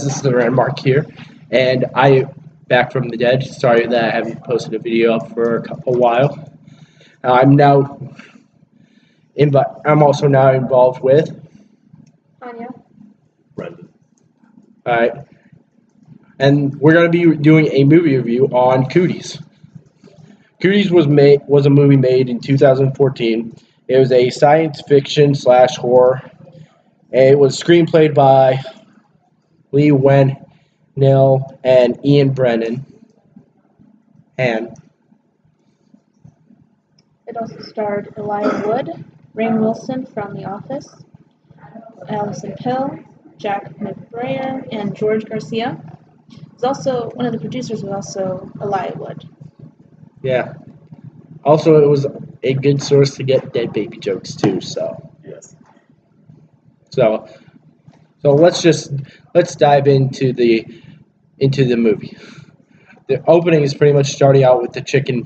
This is the Landmark here, and I back from the dead. Sorry that I haven't posted a video up for a while. I'm now I'm also now involved with. Anya. Brendan. All right, and we're gonna be doing a movie review on Cooties. Cooties was a movie made in 2014. It was a science fiction slash horror. And it was screenplayed by Lee Nell and Ian Brennan. And It also starred Elijah Wood, Rainn Wilson from The Office, Allison Pill, Jack McBrayer, and George Garcia. It's also one of the producers was also Elijah Wood. yeah, also it was a good source to get dead baby jokes too. Yes. So let's dive into the movie. The opening is pretty much starting out with the chicken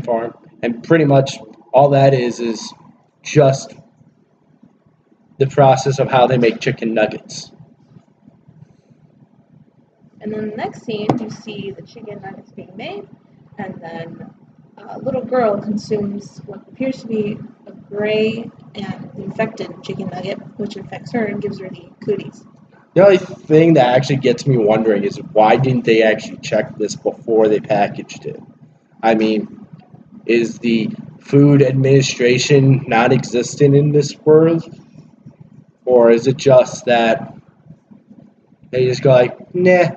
farm, and pretty much all that is just the process of how they make chicken nuggets. And then the next scene, you see the chicken nuggets being made, and then a little girl consumes what appears to be a gray and infected chicken nugget, which infects her and gives her the cooties. The only thing that actually gets me wondering is why didn't they actually check this before they packaged it? I mean, is the food administration non-existent in this world? Or is it just that they just go like, nah,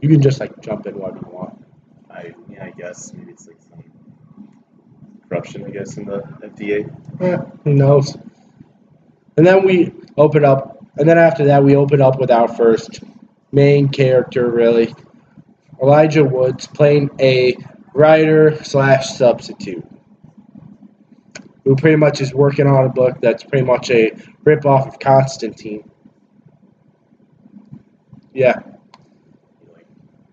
you can just like jump in whatever you want. I guess maybe it's like some corruption, I guess, in the FDA. Who knows? And then after that we open up with our first main character, really. Elijah Woods playing a writer slash substitute who pretty much is working on a book that's pretty much a rip-off of Constantine. Yeah. He like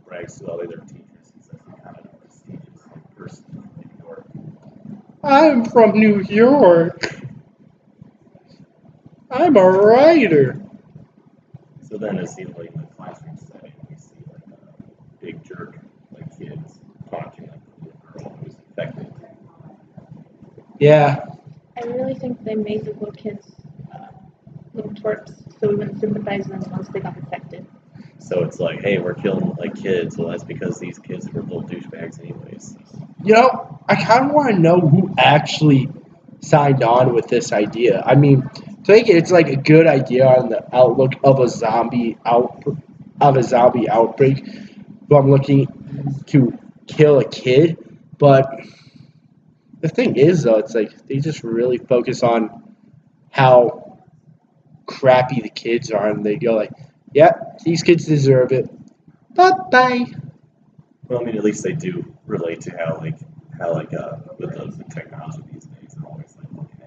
brags to all the other teachers. He's like some kind of prestigious person in New York. I'm from New York. I'm a writer. So then it seems like in the classroom setting we see like a big jerk like kids taunting like the little girl who's infected. Yeah. I really think they made the little kids little twerps so we wouldn't sympathize with them once they got infected. So it's like, hey, we're killing like kids. Well, that's because these kids were little douchebags anyways. You know, I kind of want to know who actually signed on with this idea. I mean, to think it's like a good idea on the outlook of a zombie outbreak. Who I'm looking to kill a kid, but the thing is, though, it's like they just really focus on how crappy the kids are, and they go like, "Yeah, these kids deserve it. Bye bye." Well, I mean, at least they do relate to how with the technology these days, I'm always like looking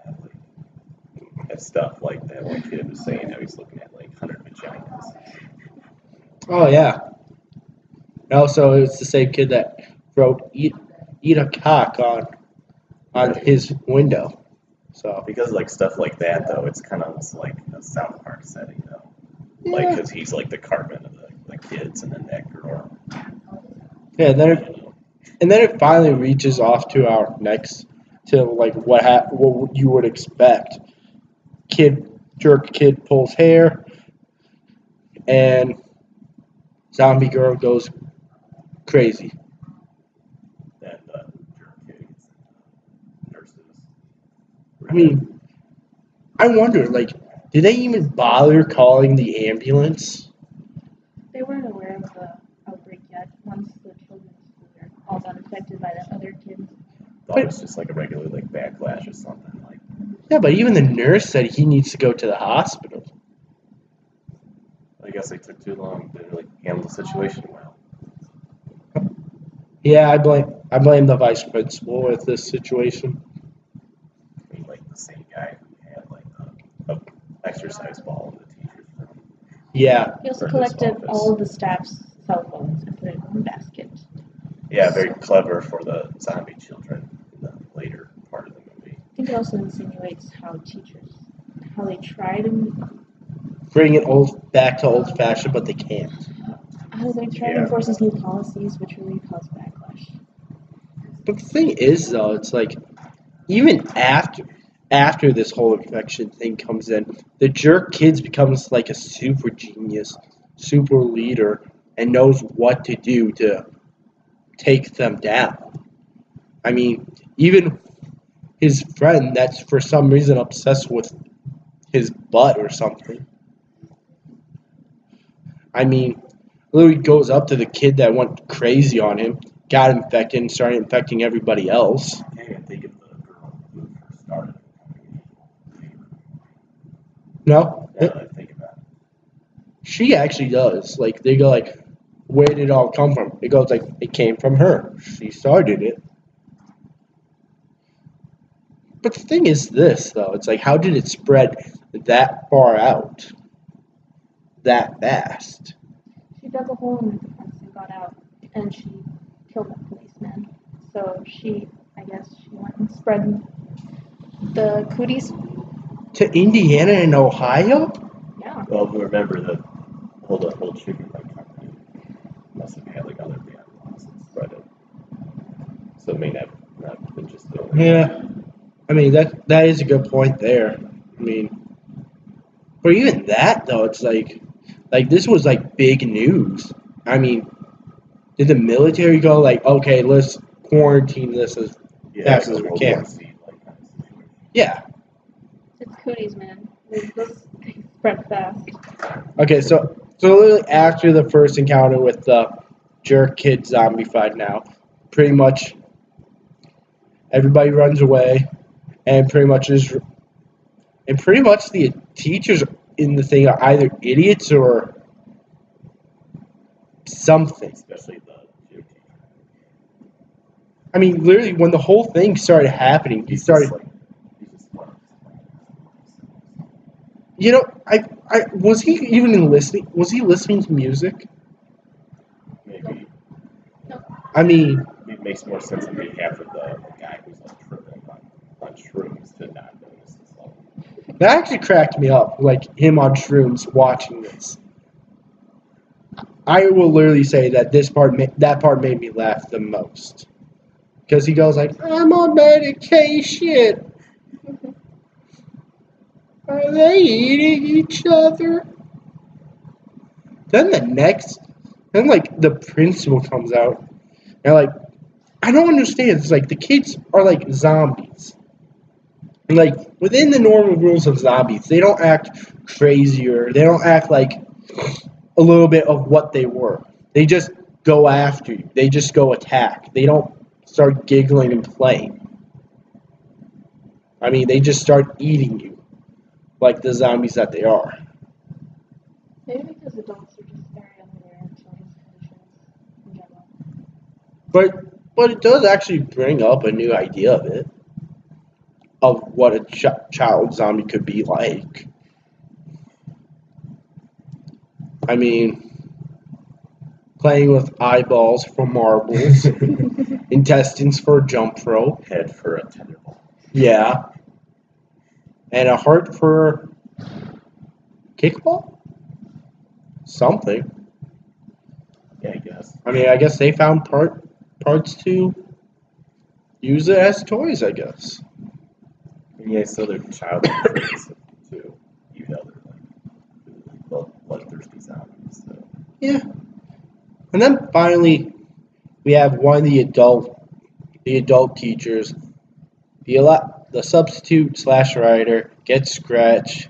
at stuff like that one kid was saying how he's looking at like 100 vaginas. Oh yeah. And also, it's the same kid that wrote "eat a cock" on his window. So Because like stuff like that though, it's kind of like a South Park setting though. Like, yeah, because he's like the Cartman of the kids, and then that girl. yeah. You And then it finally reaches off to our next to like what you would expect. Kid pulls hair, and zombie girl goes crazy. and jerk kids, nurses. I mean, I wonder, like, did they even bother calling the ambulance? They weren't aware of the outbreak yet once the children were all got infected by the other kids. Thought it was just like a regular like backlash or something. Like, Yeah, but even the nurse said he needs to go to the hospital. I guess they took too long to like handle the situation well. Yeah, I blame the vice principal with this situation. I mean, like the same guy who had like a exercise ball in the teacher's room. Yeah, He also For his collected office. all of the staff's cell phones and put it in a basket. Yeah, very clever for the zombie children in the later part of the movie. I think it also insinuates how teachers how they try to Bring it back to old fashioned, but they can't. Yeah. enforce these new policies, which really cause backlash. But the thing is, though, it's like even after this whole infection thing comes in, the jerk kids becomes like a super genius, super leader, and knows what to do to take them down. I mean, even his friend that's for some reason obsessed with his butt or something. I mean, literally goes up to the kid that went crazy on him, got infected, and started infecting everybody else. I can't even think of the girl who first started. No, Now that I think about it. she actually does. Like they go like, where did it all come from? It goes like it came from her. She started it. But the thing is this though, it's like how did it spread that far out, that fast? She dug a hole in the fence and got out, and she killed that policeman. So I guess, she went and spread the cooties. To Indiana and Ohio? Yeah. Well, remember the whole chicken leg company must have had like other bad laws and spread it. So it may not have been just the Yeah. I mean that is a good point there. I mean, but even that though, it's like this was like big news. I mean, did the military go like, okay, let's quarantine this as fast as we World can? War C like kind of situation. Yeah. It's cooties, man. Those things spread fast. Okay, so literally after the first encounter with the jerk kid zombie fight now, pretty much everybody runs away and pretty much the teachers in the thing are either idiots or something. Especially the gym teacher. I mean, literally when the whole thing started happening, He's just like you know, I was he even listening? Was he listening to music? maybe I mean, it makes more sense on behalf of the guy who's like tripping on shrooms to not notice this level. that actually cracked me up, like him on shrooms watching this. I will literally say that that part made me laugh the most because he goes like, "I'm on medication. Are they eating each other?" Then like the principal comes out and like, I don't understand. It's like the kids are like zombies. And like within the normal rules of zombies, they don't act crazier. They don't act like a little bit of what they were. They just go after you. They just go attack. They don't start giggling and playing. I mean, they just start eating you like the zombies that they are. Maybe because adults are just very unaware of children's conditions in general. But it does actually bring up a new idea of what a child zombie could be like. I mean, playing with eyeballs for marbles, intestines for jump rope, Head for a tetherball. yeah, and a heart for kickball? Something. Yeah, I guess. I mean, I guess they found parts to use it as toys, I guess. And yeah, so they're child traits to eat other like bloodthirsty zombies. So Yeah. And then finally, we have one of the adult teachers, the substitute slash writer gets scratched.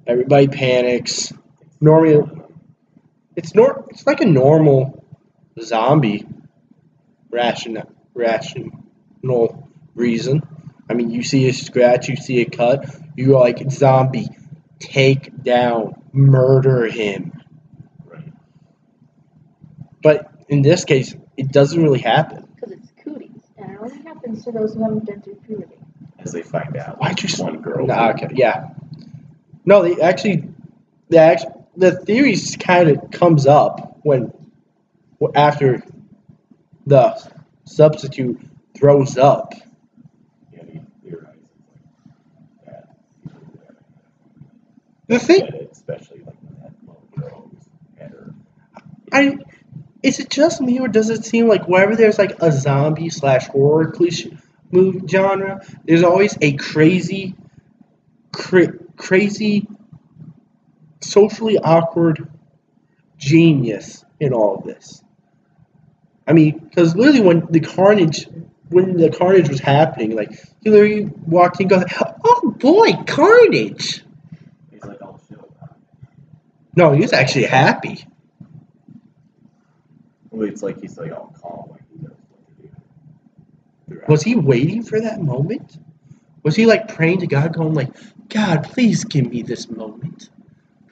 Everybody panics. Normally, it's like a normal zombie rational reason. I mean, you see a scratch, you see a cut, you are like zombie, take down, murder him. right. But in this case, it doesn't really happen. Because it's cooties, and it only happens to those who haven't been through puberty. As they find out, Why'd you one girl. Nah, okay, yeah. No, the theories kind of comes up when after the substitute throws up. Yeah, he theorizes like that. The thing, especially like when that little girl was at her. is it just me or does it seem like whenever there's like a zombie slash horror cliche movie genre, there's always a crazy, socially awkward genius in all of this. I mean, because literally when the carnage was happening, like he literally walked in and goes, "Oh boy, carnage!" He's like all chill about it. No, he was actually happy. Well, it's like he's like all calm, like he knows what to do. Throughout. Was he waiting for that moment? Was he like praying to God, going like, "God, please give me this moment.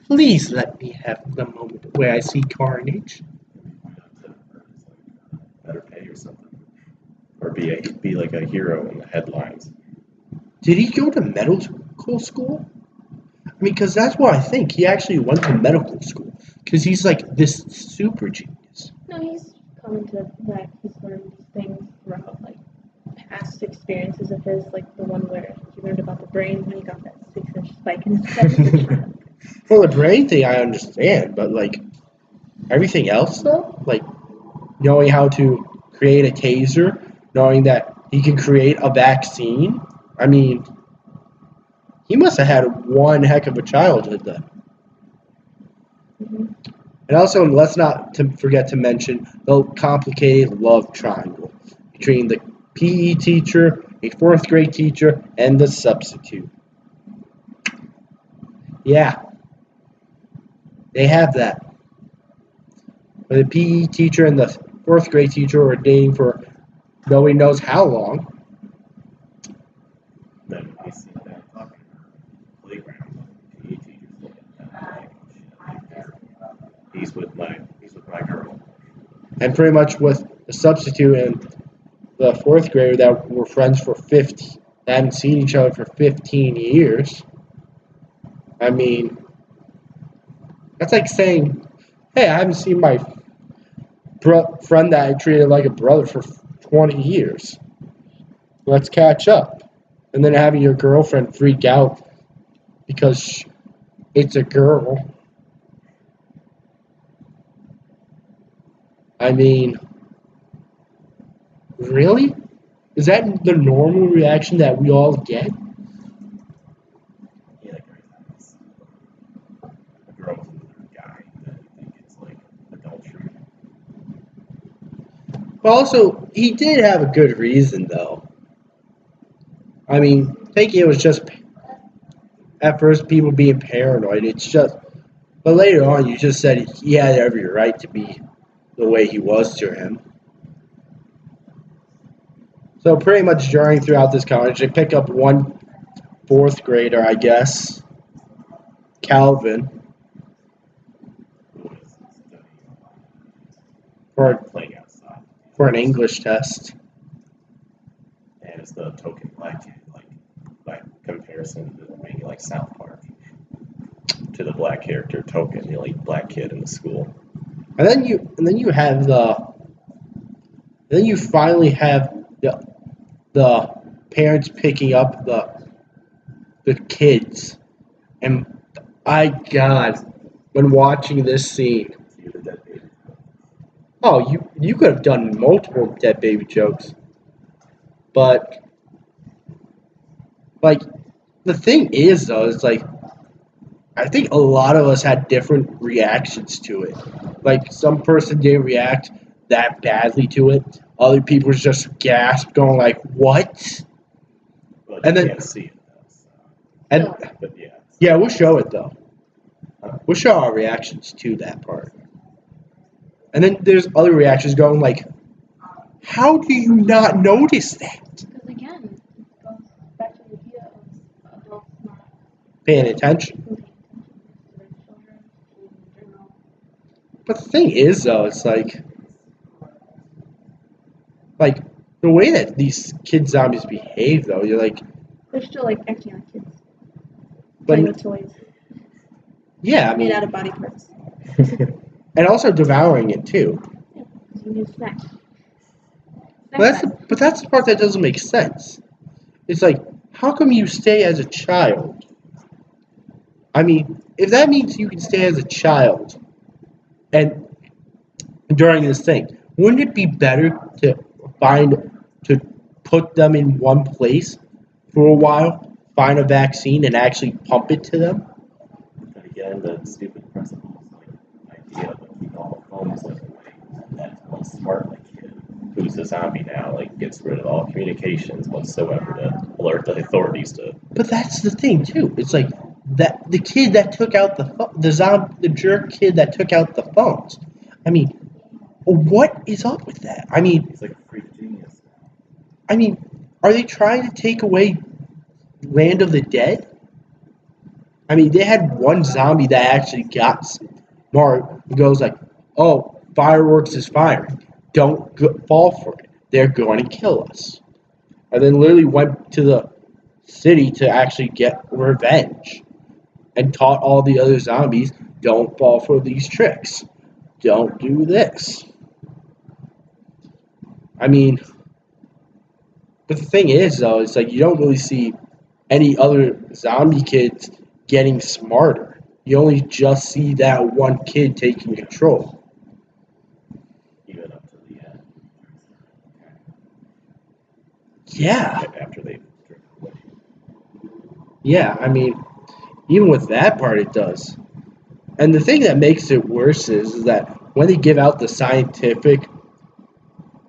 Please let me have the moment where I see carnage." Maybe why not to earn his like better pay or something, or be like a hero in the headlines. Did he go to medical school? I mean, because that's what I think. He actually went to medical school because he's like this super genius. No, he's commented that he's learned these things throughout like past experiences of his, like the one where he learned about the brain when he got that 6-inch spike in his head. Well, the brain thing I understand, but like everything else though, like knowing how to create a taser, knowing that he can create a vaccine. I mean, he must have had one heck of a childhood then. Mm-hmm. And also, let's not forget to mention the complicated love triangle between the PE teacher, a fourth grade teacher, and the substitute. Yeah, they have that. The PE teacher and the fourth grade teacher were dating for nobody knows how long. Then I see that talking to her playground. PE teacher's looking at her like, shit, he's with my girl. And pretty much with the substitute and the fourth grader that were friends for 50, that haven't seen each other for 15 years. I mean, that's like saying, hey, I haven't seen my friend that I treated like a brother for 20 years. Let's catch up. And then having your girlfriend freak out because it's a girl. I mean, really? Is that the normal reaction that we all get? Yeah, like every time I see a girl with another guy, then I think it's like adultery. But also, he did have a good reason, though. I mean, thinking it was just at first people being paranoid. It's just, but later on, you just said he had every right to be the way he was to him. So pretty much during throughout this college, they pick up one fourth grader, I guess, Calvin, Who is studying for playing outside. for an English test. And it's the token black kid, like by comparison to maybe like South Park, to the black character Token, the only black kid in the school. And then you have then you finally have the parents picking up the kids, and God, when watching this scene, See the dead baby. oh, you could have done multiple dead baby jokes, but like the thing is though, it's like I think a lot of us had different reactions to it. Like some person didn't react that badly to it. Other people just gasped, going like, "What?" But And you then can't see it though. So. and But yeah. yeah, we'll show it though. We'll show our reactions to that part. And then there's other reactions going like, "How do you not notice that?" Because again, it goes back to the idea of adults not Paying attention. paying attention to their children in general. But the thing is though, it's like the way that these kid zombies behave though, you're like, They're still like acting like kids, playing with but toys yeah, I made mean, out of body parts. and also devouring it too. Yeah, because you need snacks. But that's the part that doesn't make sense. It's like, how come you stay as a child? I mean, if that means you can stay as a child and during this thing, wouldn't it be better to find to put them in one place for a while, find a vaccine, and actually pump it to them? But again, the stupid principles, like idea of keep all the phones like away. That one smart like kid who's a zombie now, like gets rid of all communications whatsoever to alert the authorities to. But that's the thing too. It's like that the kid that took out the jerk kid that took out the phones. I mean, what is up with that? He's like a freak genius. I mean, are they trying to take away Land of the Dead? I mean, they had one zombie that actually got smart. He goes like, "Oh, fireworks is firing. Don't fall for it. They're going to kill us." And then literally went to the city to actually get revenge and taught all the other zombies, "Don't fall for these tricks. Don't do this." I mean, but the thing is, though, it's like you don't really see any other zombie kids getting smarter. You only just see that one kid taking control. Even up to the end. Yeah, After they drink away. yeah. I mean, even with that part, it does. And the thing that makes it worse is that when they give out the scientific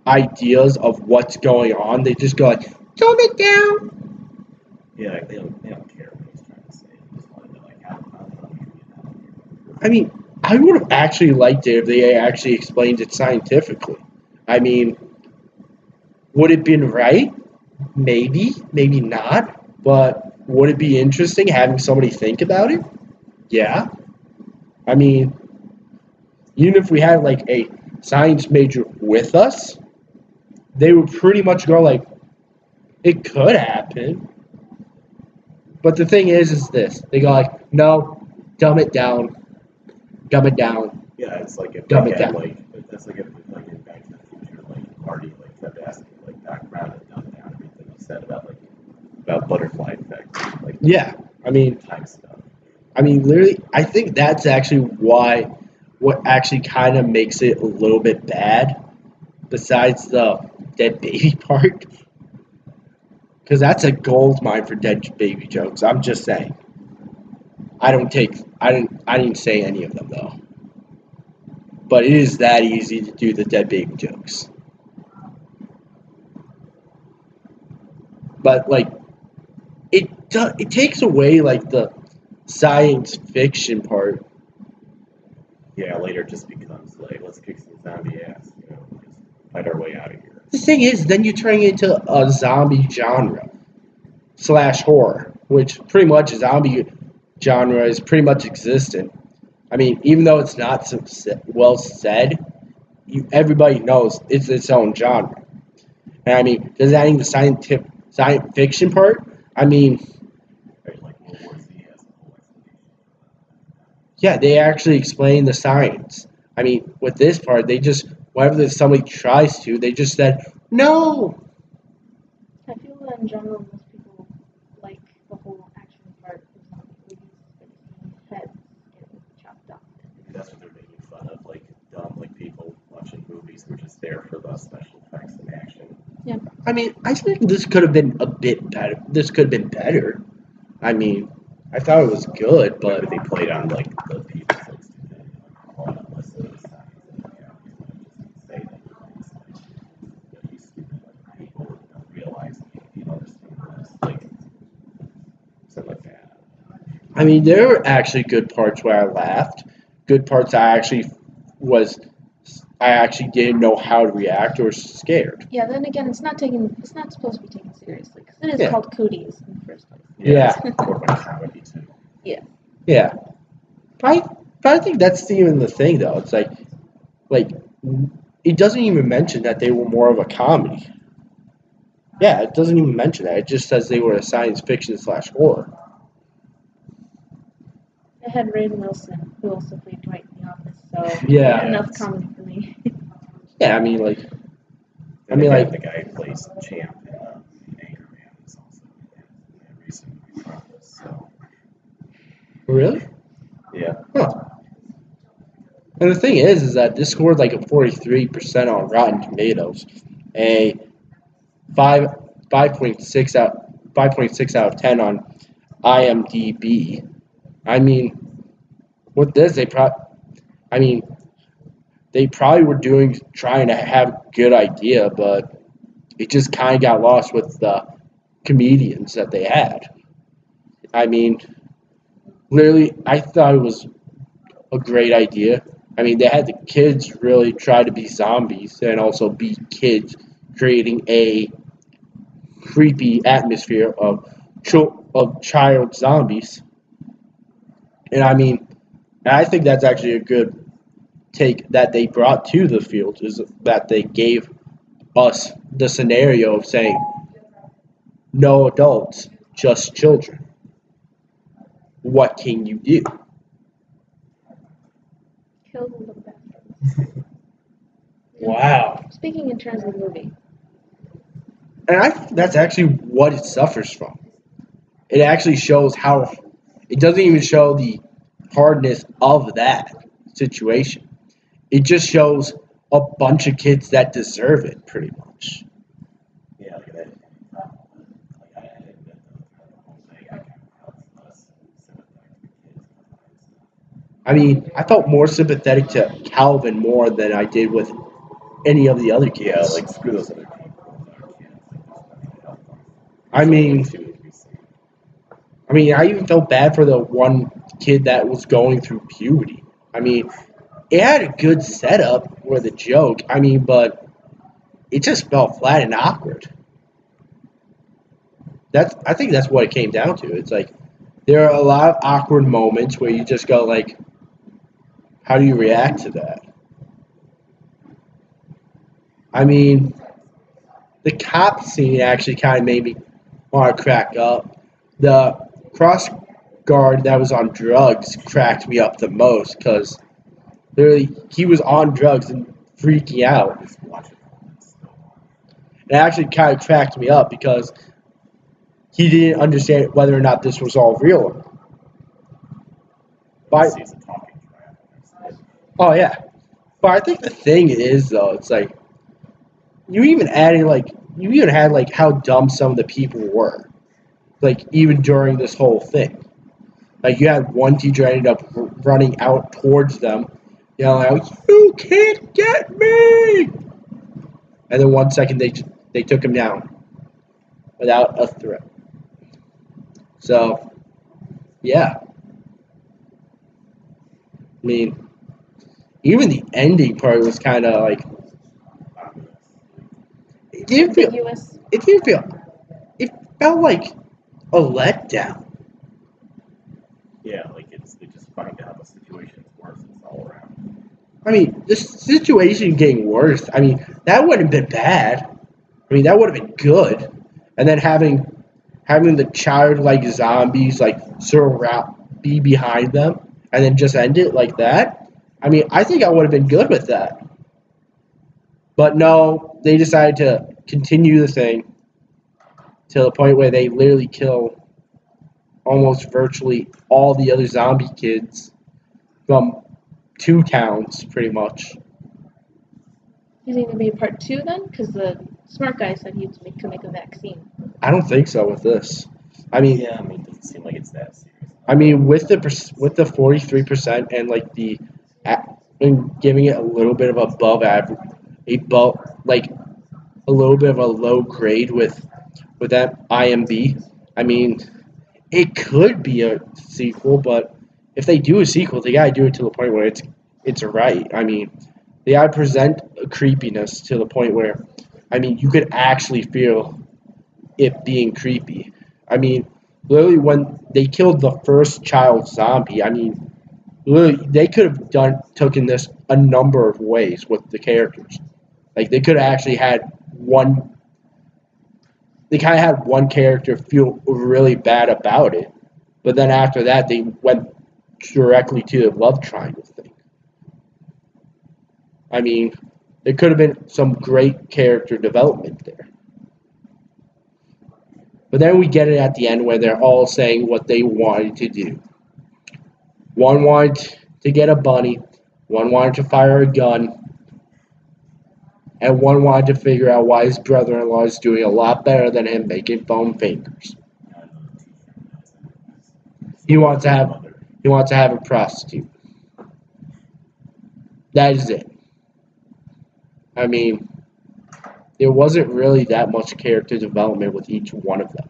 ideas of what's going on, they just go like, "Tone it down." Yeah, they don't care what he's trying to say. They just want to know like how do we get out of here? I mean, I would have actually liked it if they actually explained it scientifically. I mean, would it have been right? Maybe, maybe not. But would it be interesting having somebody think about it? Yeah. I mean, even if we had like a science major with us, they would pretty much go like, it could happen. But the thing is this: they go like, no, dumb it down, dumb it down, Yeah, it's like if dumb they it had down. like that's like if like in Back to the Future, like Marty like kept asking like Doc Brown to dumb down everything he said about butterfly effect, like Yeah, I mean, time stuff. literally, I think that's actually why what actually kind of makes it a little bit bad, besides the dead baby part, because that's a gold mine for dead baby jokes. I'm just saying. I didn't say any of them though. But it is that easy to do the dead baby jokes. But like, it takes away like the science fiction part. Yeah, later it just becomes like let's kick some zombie ass, just fight our way out of here. The thing is, then you turn it into a zombie genre slash horror, which pretty much zombie genre is pretty much existent. I mean, even though it's not so well said, everybody knows it's its own genre. And I mean, does adding the science fiction part? I mean, Right, like World War Z has a whole explanation. yeah, they actually explain the science. I mean, with this part, they just whenever somebody tries to, they just said no. I feel that in general, most people like the whole action part of zombie movies, like seeing heads getting chopped off. Maybe that's what they're making fun of, like dumb like people watching movies who are just there for the special effects and action. Yeah. I mean, I think this could have been a bit better. This could have been better. I mean, I thought it was good, But but they played on like the people's like stupidity, like oh, not listen to the science and like just say that it's like these stupid like people don't realize you don't understand this, like something like that. I mean, there were actually good parts where I laughed. Good parts was I actually didn't know how to react or was scared. Yeah. Then again, it's not supposed to be taken seriously because it is Yeah. called cooties in the first place. Yeah. It's more of a comedy too. Yeah. Yeah, but I think that's even the thing though. It's like it doesn't even mention that they were more of a comedy. Yeah, it doesn't even mention that. It just says they were a science fiction slash horror. I had Rainn Wilson, who also played Dwight in The Office, so Yeah. enough comedy for me. Yeah, I mean like And mean, again, like- the guy who plays Champ in Anchorman is also in that recent movie Promise. So really. Yeah. Huh. And the thing is that this scored like a 43% on Rotten Tomatoes, a 5 5.6 out of 10 on IMDb. I mean, with this, I mean, they probably were trying to have a good idea, but it just kind of got lost with the comedians that they had. I mean, literally, I thought it was a great idea. I mean, they had the kids really try to be zombies and also be kids, creating a creepy atmosphere of child zombies. And I mean, I think that's actually a good take that they brought to the field is that they gave us the scenario of saying no adults, just children. What can you do? Kill the little bastards. Wow. Speaking in terms of the movie, And I think that's actually what it suffers from. It actually shows how it doesn't even show the hardness of that situation. It just shows a bunch of kids that deserve it, pretty much. Yeah, like that. Like I admit though, the whole thing, I kind of felt less sympathetic to kids. I mean, I felt more sympathetic to Calvin more than I did with any of the other Yeah, kids. like screw those other people, those other kids. Like there's nothing to help them. I mean, Too to be seen. I even felt bad for the one kid that was going through puberty. I mean, it had a good setup with a joke. I mean, but it just felt flat and awkward. I think that's what it came down to. It's like there are a lot of awkward moments where you just go like, how do you react to that? I mean, the cop scene actually kind of made me want to crack up. The cross guard that was on drugs cracked me up the most because literally he was on drugs and freaking out. Just watch it. It's so It actually kind of cracked me up because he didn't understand whether or not this was all real. But He's a talking crap. oh yeah, but I think the thing is though, it's like you even had like how dumb some of the people were, like even during this whole thing. Like you had one teacher ended up running out towards them, yelling out, "You can't get me!" And then 1 second they took him down without a threat. So yeah, I mean even the ending part was kind of like it didn't feel ambiguous. it didn't feel it felt like a letdown. Yeah, like they just find out the situation's worse. It's all around. I mean, the situation getting worse. I mean, that wouldn't have been bad. I mean, that would have been good. And then having the childlike zombies like surround be behind them, and then just end it like that. I mean, I think I would have been good with that. But no, they decided to continue the thing to the point where they literally kill almost virtually all the other zombie kids from two towns, pretty much. You think there'd be a part two then? Because the smart guy said could make a vaccine. I don't think so with this. I mean, Yeah, I mean, it doesn't seem like it's that serious. I mean, with the 43% and like and giving it a little bit of above average, like a little bit of a low grade with that IMB. I mean, it could be a sequel, but if they do a sequel, they gotta do it to the point where it's right. I mean, they gotta present a creepiness to the point where, I mean, you could actually feel it being creepy. I mean, literally when they killed the first child zombie, I mean, literally they could have taken this a number of ways with the characters. Like they could have actually had one. They kind of had one character feel really bad about it, but then after that they went directly to the love triangle thing. I mean, there could have been some great character development there. But then we get it at the end where they're all saying what they wanted to do. One wanted to get a bunny, one wanted to fire a gun, and one wanted to figure out why his brother-in-law is doing a lot better than him making foam fingers. He wants to have he wants to have a prostitute. That is it. I mean, there wasn't really that much character development with each one of them.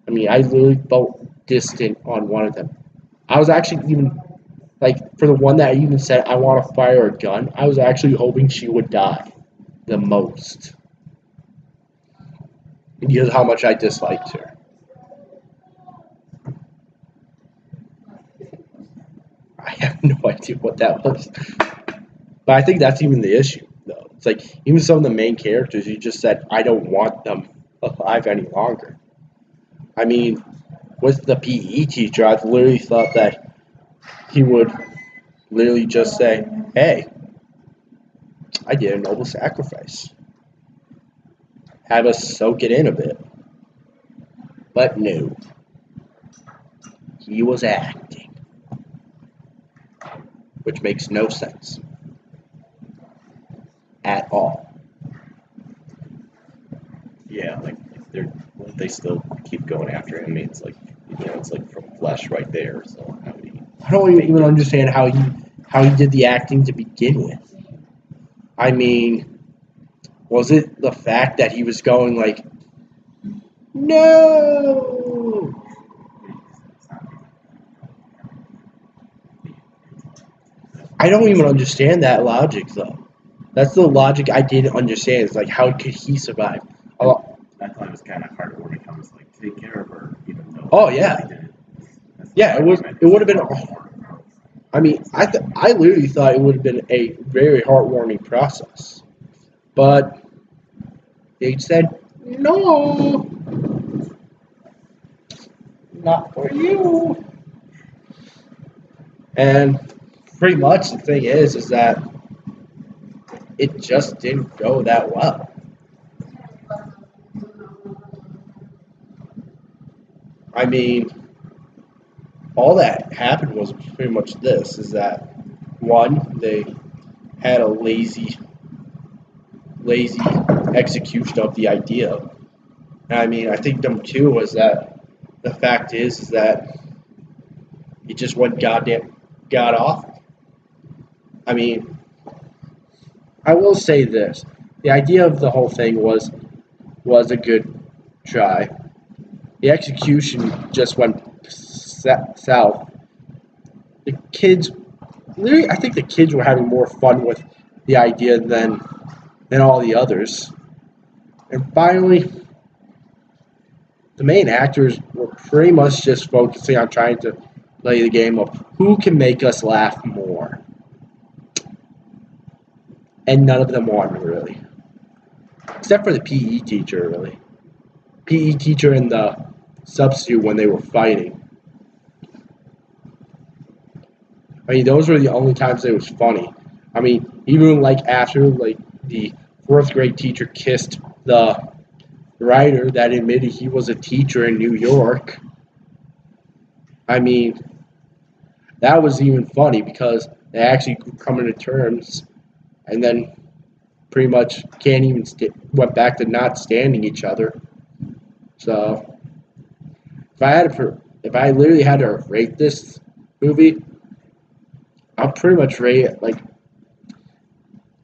I mean, I literally felt distant on one of them. I was actually even like for the one that even said I want to fire a gun. I was actually hoping she would die the most because how much I disliked her. I have no idea what that was, but I think that's even the issue, though. It's like even some of the main characters, you just said I don't want them alive any longer. I mean, with the PE teacher, I literally thought that he would literally just say, "Hey, I did a noble sacrifice." Have us soak it in a bit. But no, he was acting, which makes no sense at all. Yeah, like they still keep going after him. I mean, it's like it's like from flesh right there. So how would he I don't fake even it? understand how he did the acting to begin with. I mean, was it the fact that he was going like, no? I don't even understand that logic though. That's the logic I didn't understand. It's like, how could he survive? And Oh, I thought it was kind of heartwarming how it's like take care of her, even though oh he yeah, did it. That's the yeah. It part was. he meant It to would say have been. I mean, I literally thought it would have been a very heartwarming process, but they said no, not for you. And pretty much the thing is that it just didn't go that well. I mean, all that happened was pretty much this: is that one, they had a lazy execution of the idea. And I mean, I think number two was that the fact is that it just went goddamn got off. I mean, I will say this: the idea of the whole thing was a good try. The execution just went south. The kids, literally, I think the kids were having more fun with the idea than all the others. And finally, the main actors were pretty much just focusing on trying to play the game of who can make us laugh more. And none of them won, really. Except for the PE teacher, really. PE teacher and the substitute when they were fighting. I mean, those were the only times it was funny. I mean, even like after like the fourth grade teacher kissed the writer that admitted he was a teacher in New York. I mean, that was even funny because they actually come into terms and then pretty much can't even went back to not standing each other. So if I literally had to rate this movie, I'll pretty much rate it like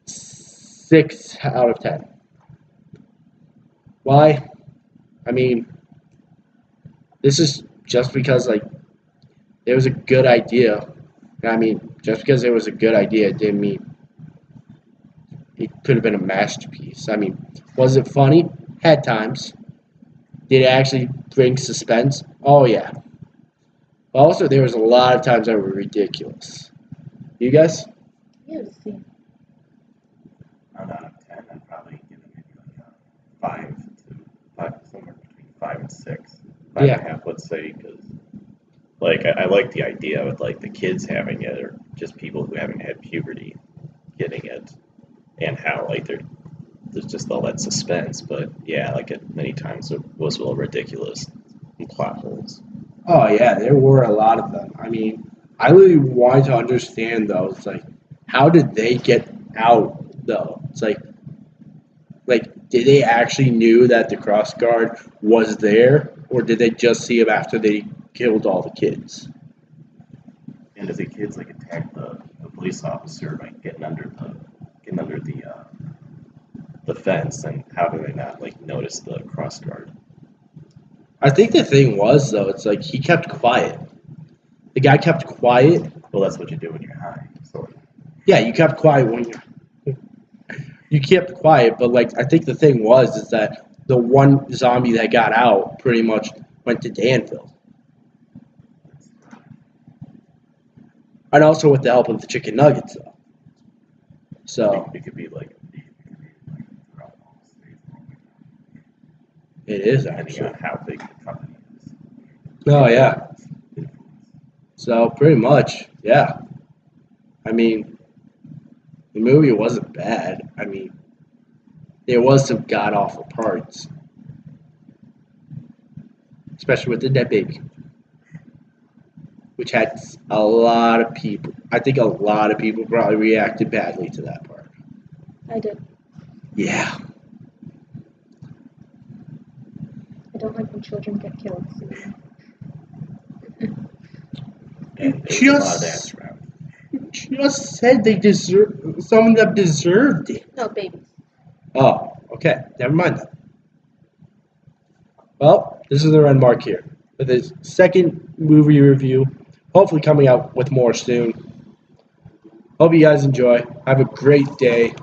6 out of 10. Why? I mean, this is just because like it was a good idea. I mean, just because it was a good idea didn't mean it could have been a masterpiece. I mean, was it funny? Had times. Did it actually bring suspense? Oh yeah. But also, there was a lot of times that were ridiculous. You guys? Yes. out of 10, I'd probably give it maybe like a 5 somewhere between 5 and 6, five and Yeah. a half, let's say, because like I like the idea of like the kids having it, or just people who haven't had puberty getting it, and how like there's just all that suspense. But yeah, like it many times it was a little ridiculous and plot holes. Oh yeah, there were a lot of them. I mean, I really wanted to understand though. It's like, how did they get out though? It's like, did they actually knew that the cross guard was there, or did they just see him after they killed all the kids? And if the kids like attack the police officer by getting under the fence, then how do they not like notice the cross guard? I think the thing was though, it's like he kept quiet. The guy kept quiet. Well, that's what you do when you're high. So Yeah, you kept quiet when you kept quiet, but like I think the thing was is that the one zombie that got out pretty much went to Danville, and also with the help of the chicken nuggets though. So it could be like it is depending actually. on how big the company is. Oh yeah. So pretty much, yeah. I mean, the movie wasn't bad. I mean, there was some god awful parts, especially with the dead baby, which had a lot of people. I think a lot of people probably reacted badly to that part. I did. Yeah. I don't like when children get killed. So. And there was a lot of that Just, throughout. just said they deserve. Some of them deserved it. No, babies. Oh, okay. Never mind that. Well, this is the Red Mark here for the second movie review. Hopefully, coming out with more soon. Hope you guys enjoy. Have a great day.